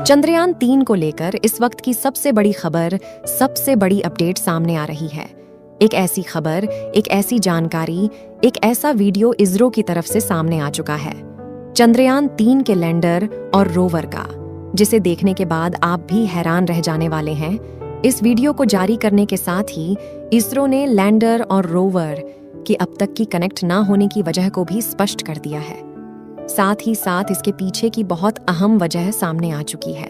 चंद्रयान-3 को लेकर इस वक्त की सबसे बड़ी खबर, सबसे बड़ी अपडेट सामने आ रही है। एक ऐसी खबर, एक ऐसी जानकारी, एक ऐसा वीडियो इसरो की तरफ से सामने आ चुका है, चंद्रयान-3 के लैंडर और रोवर का, जिसे देखने के बाद आप भी हैरान रह जाने वाले हैं। इस वीडियो को जारी करने के साथ ही इसरो ने लैंडर और रोवर की अब तक की कनेक्ट ना होने की वजह को भी स्पष्ट कर दिया है। साथ ही साथ इसके पीछे की बहुत अहम वजह सामने आ चुकी है।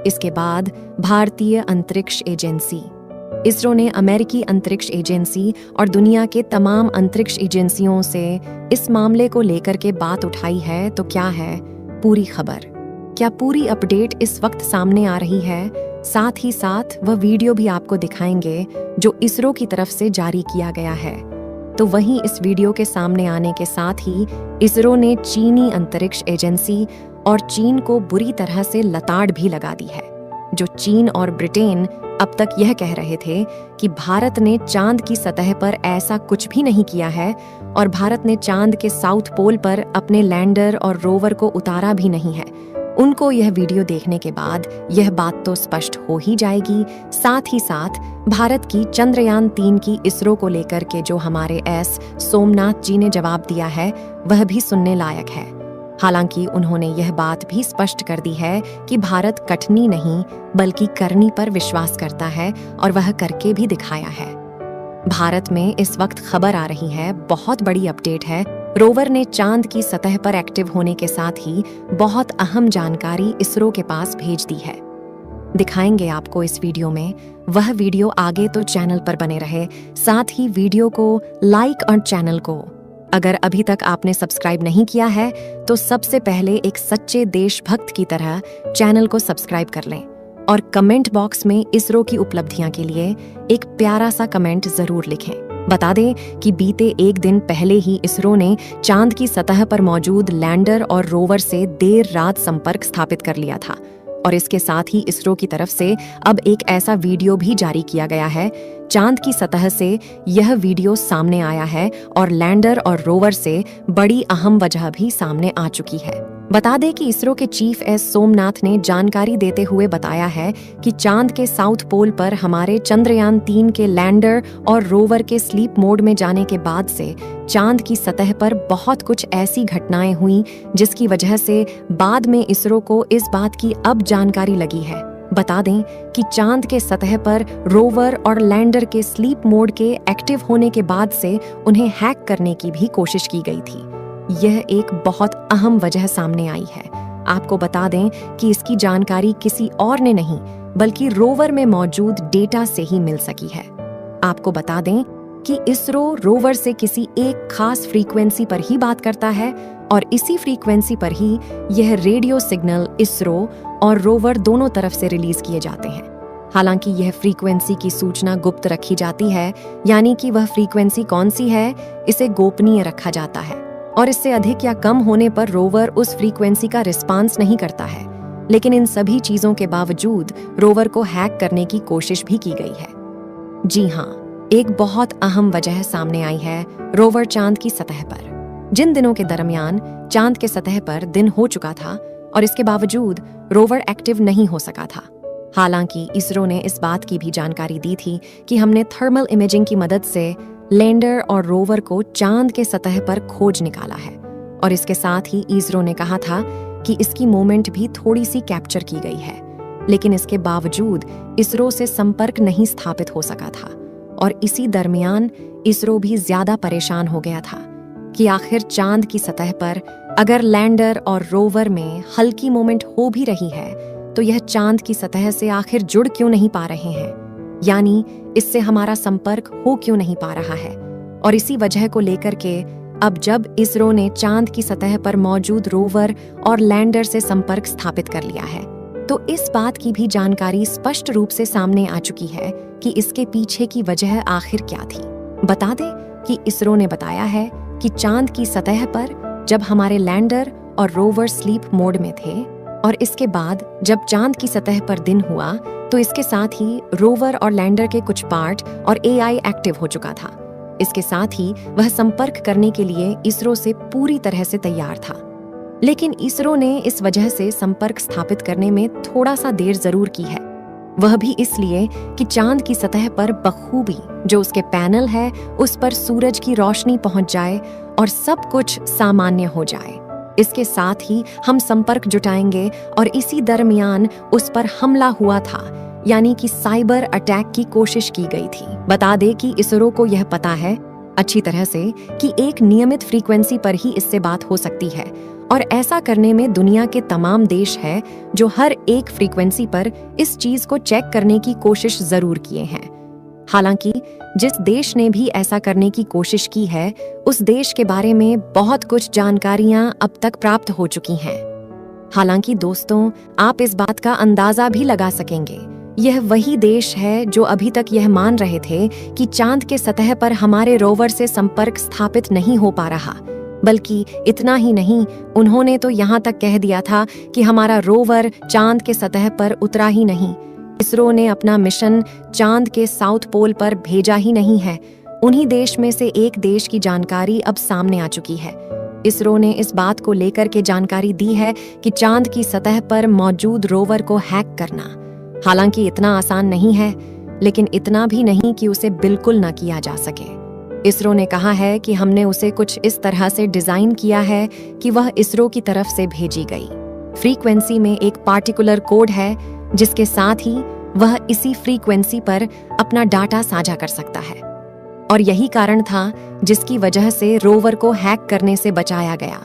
इसके बाद भारतीय अंतरिक्ष एजेंसी इसरो ने अमेरिकी अंतरिक्ष एजेंसी और दुनिया के तमाम अंतरिक्ष एजेंसियों से इस मामले को लेकर के बात उठाई है। तो क्या है पूरी खबर, क्या पूरी अपडेट इस वक्त सामने आ रही है? साथ ही साथ वह वीडियो भी आपको दिखाएंगे जो इसरो की तरफ से जारी किया गया है। तो वहीं इस वीडियो के सामने आने के साथ ही इसरो ने चीनी अंतरिक्ष एजेंसी और चीन को बुरी तरह से लताड़ भी लगा दी है। जो चीन और ब्रिटेन अब तक यह कह रहे थे कि भारत ने चांद की सतह पर ऐसा कुछ भी नहीं किया है और भारत ने चांद के साउथ पोल पर अपने लैंडर और रोवर को उतारा भी नहीं है, उनको यह वीडियो देखने के बाद यह बात तो स्पष्ट हो ही जाएगी। साथ ही साथ भारत की चंद्रयान-3 की इसरो को लेकर के जो हमारे एस सोमनाथ जी ने जवाब दिया है वह भी सुनने लायक है। हालांकि उन्होंने यह बात भी स्पष्ट कर दी है कि भारत कठनी नहीं बल्कि करनी पर विश्वास करता है और वह करके भी दिखाया है। भारत में इस वक्त खबर आ रही है, बहुत बड़ी अपडेट है। रोवर ने चांद की सतह पर एक्टिव होने के साथ ही बहुत अहम जानकारी इसरो के पास भेज दी है। दिखाएंगे आपको इस वीडियो में। वह वीडियो आगे तो चैनल पर बने रहे, साथ ही वीडियो को लाइक और चैनल को अगर अभी तक आपने सब्सक्राइब नहीं किया है तो सबसे पहले एक सच्चे देशभक्त की तरह चैनल को सब्सक्राइब कर लें और कमेंट बॉक्स में इसरो की उपलब्धियां के लिए एक प्यारा सा कमेंट जरूर लिखें। बता दें कि बीते एक दिन पहले ही इसरो ने चांद की सतह पर मौजूद लैंडर और रोवर से देर रात संपर्क स्थापित कर लिया था और इसके साथ ही इसरो की तरफ से अब एक ऐसा वीडियो भी जारी किया गया है। चांद की सतह से यह वीडियो सामने आया है और लैंडर और रोवर से बड़ी अहम वजह भी सामने आ चुकी है। बता दें कि इसरो के चीफ एस सोमनाथ ने जानकारी देते हुए बताया है कि चांद के साउथ पोल पर हमारे चंद्रयान-3 के लैंडर और रोवर के स्लीप मोड में जाने के बाद से चांद की सतह पर बहुत कुछ ऐसी घटनाएं हुई जिसकी वजह से बाद में इसरो को इस बात की अब जानकारी लगी है। बता दें कि चांद के सतह पर रोवर और लैंडर के स्लीप मोड के एक्टिव होने के बाद से उन्हें हैक करने की भी कोशिश की गई थी। यह एक बहुत अहम वजह सामने आई है। आपको बता दें कि इसकी जानकारी किसी और ने नहीं बल्कि रोवर में मौजूद डेटा से ही मिल सकी है। आपको बता दें कि इसरो रोवर से किसी एक खास फ्रीक्वेंसी पर ही बात करता है और इसी फ्रीक्वेंसी पर ही यह रेडियो सिग्नल इसरो और रोवर दोनों तरफ से रिलीज किए जाते हैं। हालांकि यह फ्रीक्वेंसी की सूचना गुप्त रखी जाती है, यानी कि वह फ्रीक्वेंसी कौन सी है इसे गोपनीय रखा जाता है और इससे अधिक या कम होने पर रोवर उस फ्रीक्वेंसी का रिस्पांस नहीं करता है। लेकिन इन सभी चीजों के बावजूद रोवर को हैक करने की कोशिश भी की गई है। जी हाँ, एक बहुत अहम वजह सामने आई है रोवर चांद की सतह पर। जिन दिनों के दरमियान चांद के सतह पर दिन हो चुका था और इसके बावजूद रोवर एक्टिव नहीं हो सका था। हालांकि इसरो ने इस बात की भी जानकारी दी थी कि हमने थर्मल इमेजिंग की मदद से लैंडर और रोवर को चांद के सतह पर खोज निकाला है और इसके साथ ही इसरो ने कहा था कि इसकी मूवमेंट भी थोड़ी सी कैप्चर की गई है। लेकिन इसके बावजूद इसरो से संपर्क नहीं स्थापित हो सका था और इसी दरमियान इसरो भी ज्यादा परेशान हो गया था कि आखिर चांद की सतह पर अगर लैंडर और रोवर में हल्की मूवमेंट हो भी रही है तो यह चांद की सतह से आखिर जुड़ क्यों नहीं पा रहे हैं, यानी इससे हमारा संपर्क हो क्यों नहीं पा रहा है। और इसी वजह को लेकर के अब जब इसरो ने चांद की सतह पर मौजूद रोवर और लैंडर से संपर्क स्थापित कर लिया है तो इस बात की भी जानकारी स्पष्ट रूप से सामने आ चुकी है कि इसके पीछे की वजह आखिर क्या थी। बता दें कि इसरो ने बताया है कि चांद की सतह पर जब हमारे लैंडर और रोवर स्लीप मोड में थे और इसके बाद जब चांद की सतह पर दिन हुआ तो इसके साथ ही रोवर और लैंडर के कुछ पार्ट और एआई एक्टिव हो चुका था। इसके साथ ही वह संपर्क करने के लिए इसरो से पूरी तरह से तैयार था। लेकिन इसरो ने इस वजह से संपर्क स्थापित करने में थोड़ा सा देर जरूर की है, वह भी इसलिए कि चांद की सतह पर बखूबी जो उसके पैनल है उस पर सूरज की रोशनी पहुंच जाए और सब कुछ सामान्य हो जाए। इसके साथ ही हम संपर्क जुटाएंगे और इसी दरमियान उस पर हमला हुआ था, यानी कि साइबर अटैक की कोशिश की गई थी। बता दे कि इसरो को यह पता है अच्छी तरह से कि एक नियमित फ्रीक्वेंसी पर ही इससे बात हो सकती है और ऐसा करने में दुनिया के तमाम देश हैं जो हर एक फ्रीक्वेंसी पर इस चीज को चेक करने की कोशिश जरूर किए हैं। हालांकि जिस देश ने भी ऐसा करने की कोशिश की है उस देश के बारे में बहुत कुछ जानकारियां अब तक प्राप्त हो चुकी हैं। हालांकि दोस्तों, आप इस बात का अंदाजा भी लगा सकेंगे, यह वही देश है जो अभी तक यह मान रहे थे कि चांद के सतह पर हमारे रोवर से संपर्क स्थापित नहीं हो पा रहा। बल्कि इतना ही नहीं, उन्होंने तो यहाँ तक कह दिया था कि हमारा रोवर चांद के सतह पर उतरा ही नहीं। इसरो ने अपना मिशन चांद के साउथ पोल पर भेजा ही नहीं है। उन्हीं देश में से एक देश की जानकारी अब सामने आ चुकी है। इसरो ने इस बात को लेकर के जानकारी दी है कि चांद की सतह पर मौजूद रोवर को हैक करना हालांकि इतना आसान नहीं है, लेकिन इतना भी नहीं कि उसे बिल्कुल न किया जा सके। इसरो ने कहा है कि हमने उसे कुछ इस तरह से डिजाइन किया है कि वह इसरो की तरफ से भेजी गई फ्रीक्वेंसी में एक पार्टिकुलर कोड है जिसके साथ ही वह इसी फ्रीक्वेंसी पर अपना डाटा साझा कर सकता है। और यही कारण था जिसकी वजह से रोवर को हैक करने से बचाया गया।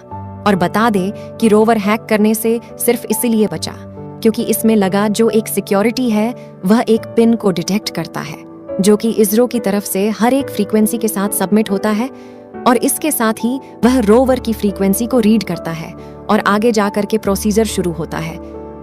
और बता दे कि रोवर हैक करने से सिर्फ इसलिए बचा क्योंकि इसमें लगा जो एक सिक्योरिटी है वह एक पिन को डिटेक्ट करता है जो कि इसरो की तरफ से हर एक फ्रीक्वेंसी के साथ सबमिट होता है और इसके साथ ही वह रोवर की फ्रीक्वेंसी को रीड करता है और आगे जाकर के प्रोसीजर शुरू होता है।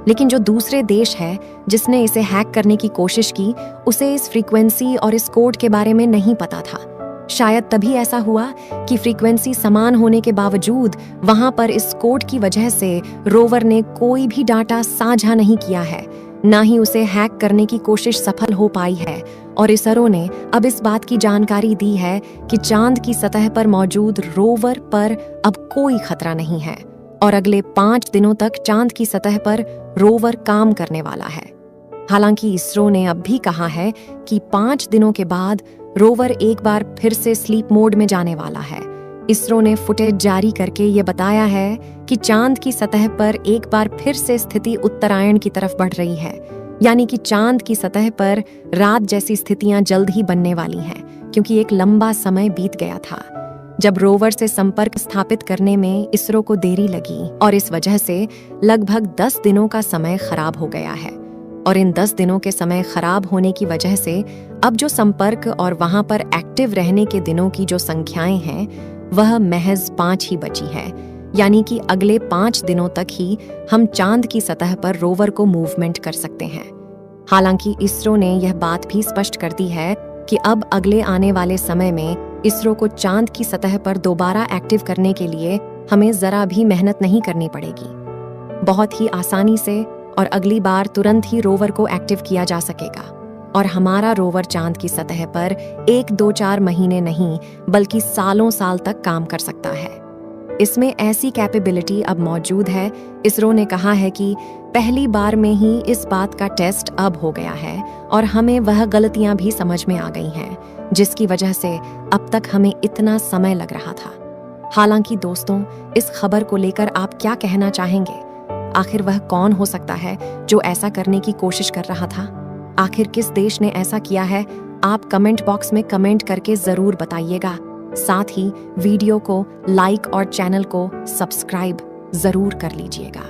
लेकिन जो दूसरे देश है जिसने इसे हैक करने की कोशिश की उसे इस फ्रीक्वेंसी और इस कोड के बारे में नहीं पता था। शायद तभी ऐसा हुआ कि फ्रीक्वेंसी समान होने के बावजूद वहां पर इस कोड की वजह से रोवर ने कोई भी डाटा साझा नहीं किया है, ना ही उसे हैक करने की कोशिश सफल हो पाई है। और इसरो ने अब इस बात की जानकारी दी है कि चांद की सतह पर मौजूद रोवर पर अब कोई खतरा नहीं है और अगले 5 दिनों तक चांद की सतह पर रोवर काम करने वाला है। हालांकि इसरो ने अब भी कहा है कि 5 दिनों के बाद रोवर एक बार फिर से स्लीप मोड में जाने वाला है। इसरो ने फुटेज जारी करके ये बताया है कि चांद की सतह पर एक बार फिर से स्थिति उत्तरायण की तरफ बढ़ रही है, यानी कि चांद की सतह पर रात जैसी स्थितियां जल्द ही बनने वाली हैं, क्योंकि एक लंबा समय बीत गया था जब रोवर से संपर्क स्थापित करने में इसरो को देरी लगी और इस वजह से लगभग 10 दिनों का समय खराब हो गया है। और इन 10 दिनों के समय खराब होने की वजह से अब जो संपर्क और वहां पर एक्टिव रहने के दिनों की जो संख्याएं हैं वह महज 5 ही बची है, यानी कि अगले 5 दिनों तक ही हम चांद की सतह पर रोवर को मूवमेंट कर सकते हैं। हालांकि इसरो ने यह बात भी स्पष्ट कर दी है कि अब अगले आने वाले समय में इसरो को चांद की सतह पर दोबारा एक्टिव करने के लिए हमें जरा भी मेहनत नहीं करनी पड़ेगी। बहुत ही आसानी से और अगली बार तुरंत ही रोवर को एक्टिव किया जा सकेगा और हमारा रोवर चांद की सतह पर 1-2-4 महीने नहीं बल्कि सालों साल तक काम कर सकता है। इसमें ऐसी कैपेबिलिटी अब मौजूद है। इसरो ने कहा है कि पहली बार में ही इस बात का टेस्ट अब हो गया है और हमें वह गलतियां भी समझ में आ गई हैं जिसकी वजह से अब तक हमें इतना समय लग रहा था। हालांकि दोस्तों, इस खबर को लेकर आप क्या कहना चाहेंगे? आखिर वह कौन हो सकता है जो ऐसा करने की कोशिश कर रहा था? आखिर किस देश ने ऐसा किया है? आप कमेंट बॉक्स में कमेंट करके जरूर बताइएगा। साथ ही वीडियो को लाइक और चैनल को सब्सक्राइब जरूर कर लीजिएगा।